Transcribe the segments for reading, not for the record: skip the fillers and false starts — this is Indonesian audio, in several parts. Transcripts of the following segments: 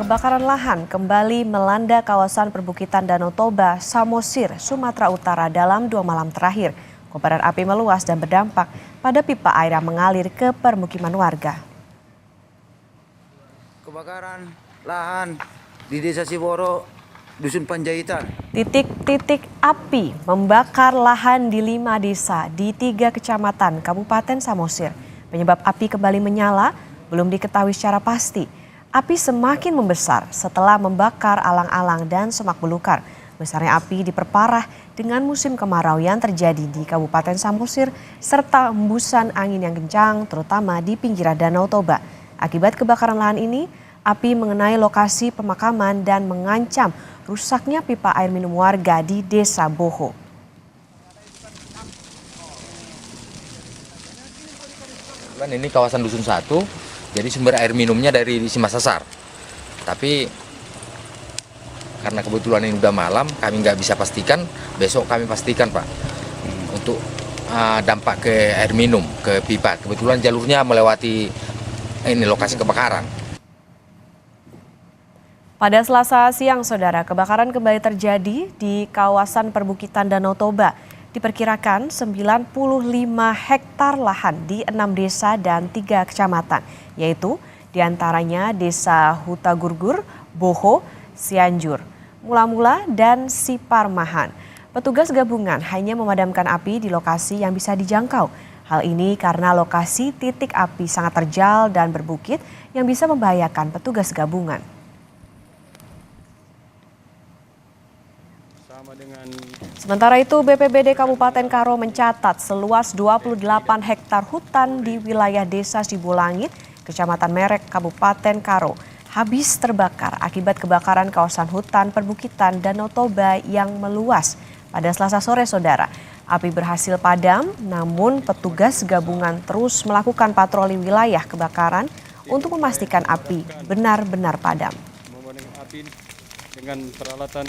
kebakaran lahan kembali melanda kawasan perbukitan Danau Toba, Samosir, Sumatera Utara dalam 2 malam terakhir. Kobaran api meluas dan berdampak pada pipa air yang mengalir ke permukiman warga. Kebakaran lahan di Desa Siboro, Dusun Panjaitan. Titik-titik api membakar lahan di 5 desa di 3 kecamatan Kabupaten Samosir. Penyebab api kembali menyala belum diketahui secara pasti. Api semakin membesar setelah membakar alang-alang dan semak belukar. Besarnya api diperparah dengan musim kemarau yang terjadi di Kabupaten Samosir serta hembusan angin yang kencang terutama di pinggiran Danau Toba. Akibat kebakaran lahan ini, api mengenai lokasi pemakaman dan mengancam rusaknya pipa air minum warga di Desa Boho. Ini kawasan Dusun 1, jadi sumber air minumnya dari Simasasar. Tapi karena kebetulan ini udah malam, kami nggak bisa pastikan, besok kami pastikan Pak. Untuk dampak ke air minum, ke pipa. Kebetulan jalurnya melewati ini lokasi kebakaran. Pada Selasa siang, Saudara, kebakaran kembali terjadi di kawasan perbukitan Danau Toba. Diperkirakan 95 hektar lahan di 6 desa dan 3 kecamatan, yaitu diantaranya Desa Hutagurgur, Boho, Cianjur, Mula-Mula, dan Siparmahan. Petugas gabungan hanya memadamkan api di lokasi yang bisa dijangkau. Hal ini karena lokasi titik api sangat terjal dan berbukit yang bisa membahayakan petugas gabungan. Sementara itu, BPBD Kabupaten Karo mencatat seluas 28 hektar hutan di wilayah Desa Sibolangit, Kecamatan Merek, Kabupaten Karo, habis terbakar akibat kebakaran kawasan hutan perbukitan Danau Toba yang meluas. Pada Selasa sore, Saudara, api berhasil padam, namun petugas gabungan terus melakukan patroli wilayah kebakaran untuk memastikan api benar-benar padam. Dengan peralatan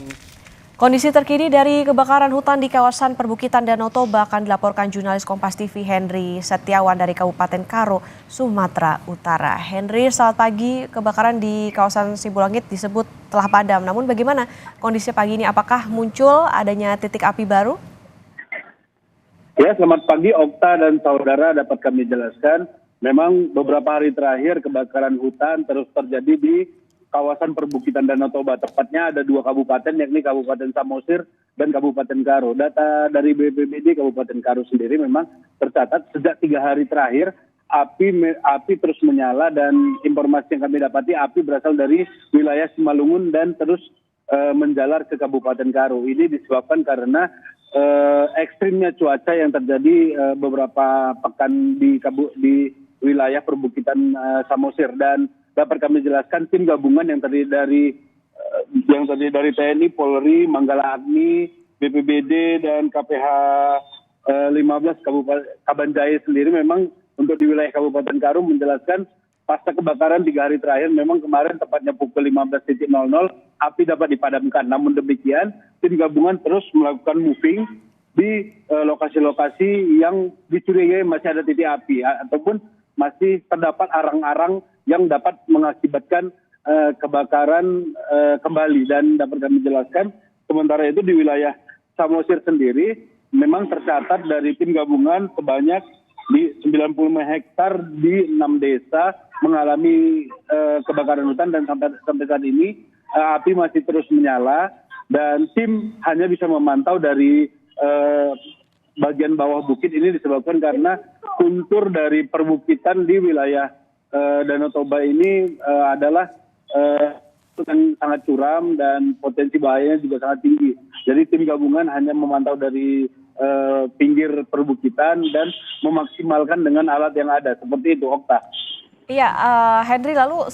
Kondisi terkini dari kebakaran hutan di kawasan perbukitan Danau Toba akan dilaporkan jurnalis Kompas TV Henry Setiawan dari Kabupaten Karo, Sumatera Utara. Henry, selamat pagi. Kebakaran di kawasan Sibolangit disebut telah padam. Namun bagaimana kondisi pagi ini? Apakah muncul adanya titik api baru? Ya, selamat pagi Okta dan saudara, dapat kami jelaskan. Memang beberapa hari terakhir kebakaran hutan terus terjadi di kawasan perbukitan Danau Toba. Tepatnya ada 2 kabupaten, yakni Kabupaten Samosir dan Kabupaten Karo. Data dari BPBD Kabupaten Karo sendiri memang tercatat sejak 3 hari terakhir api terus menyala, dan informasi yang kami dapati api berasal dari wilayah Simalungun dan terus menjalar ke Kabupaten Karo. Ini disebabkan karena ekstrimnya cuaca yang terjadi beberapa pekan di wilayah perbukitan Samosir. Dan dapat kami jelaskan tim gabungan yang terdiri dari TNI, Polri, Manggala Agni, BPBD dan KPH 15 Kabupaten Kabanjaya sendiri memang untuk di wilayah Kabupaten Karo menjelaskan pasca kebakaran 3 hari terakhir memang kemarin tepatnya pukul 15.00 api dapat dipadamkan. Namun demikian tim gabungan terus melakukan moving di lokasi-lokasi yang dicurigai masih ada titik api ataupun masih terdapat arang-arang yang dapat mengakibatkan kebakaran kembali. Dan dapat kami jelaskan, sementara itu di wilayah Samosir sendiri memang tercatat dari tim gabungan sebanyak di 95 hektar di 6 desa mengalami kebakaran hutan, dan sampai saat ini api masih terus menyala dan tim hanya bisa memantau dari bagian bawah bukit. Ini disebabkan karena kontur dari perbukitan di wilayah Danau Toba ini adalah yang sangat curam dan potensi bahayanya juga sangat tinggi. Jadi tim gabungan hanya memantau dari pinggir perbukitan dan memaksimalkan dengan alat yang ada. Seperti itu, Okta. Iya, Henry, lalu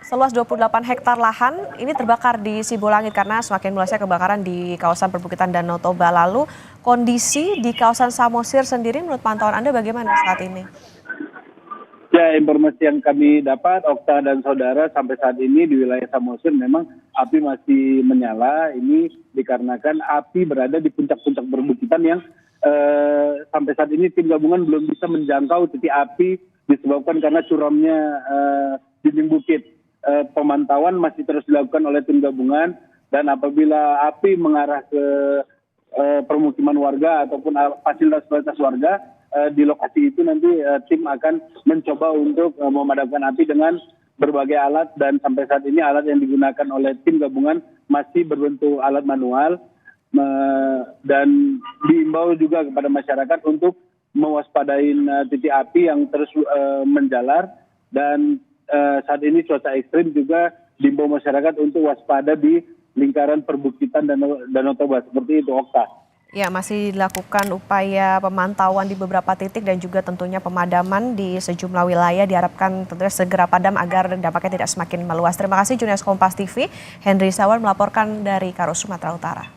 seluas 28 hektar lahan ini terbakar di Sibolangit karena semakin meluasnya kebakaran di kawasan perbukitan Danau Toba. Lalu kondisi di kawasan Samosir sendiri menurut pantauan Anda bagaimana saat ini? Ya, informasi yang kami dapat, Okta dan saudara, sampai saat ini di wilayah Samosir memang api masih menyala. Ini dikarenakan api berada di puncak-puncak perbukitan yang sampai saat ini tim gabungan belum bisa menjangkau titik api disebabkan karena curamnya dinding bukit. pemantauan masih terus dilakukan oleh tim gabungan, dan apabila api mengarah ke permukiman warga ataupun fasilitas-fasilitas warga di lokasi itu, nanti tim akan mencoba untuk memadamkan api dengan berbagai alat, dan sampai saat ini alat yang digunakan oleh tim gabungan masih berbentuk alat manual, dan diimbau juga kepada masyarakat untuk mewaspadai titik api yang terus menjalar, dan saat ini cuaca ekstrim juga diimbau masyarakat untuk waspada di lingkaran perbukitan Danau Toba. Seperti itu, Okta. Ya, masih dilakukan upaya pemantauan di beberapa titik dan juga tentunya pemadaman di sejumlah wilayah. Diharapkan tentunya segera padam agar dampaknya tidak semakin meluas. Terima kasih Jurnalis Kompas TV, Henry Sawan melaporkan dari Karo, Sumatera Utara.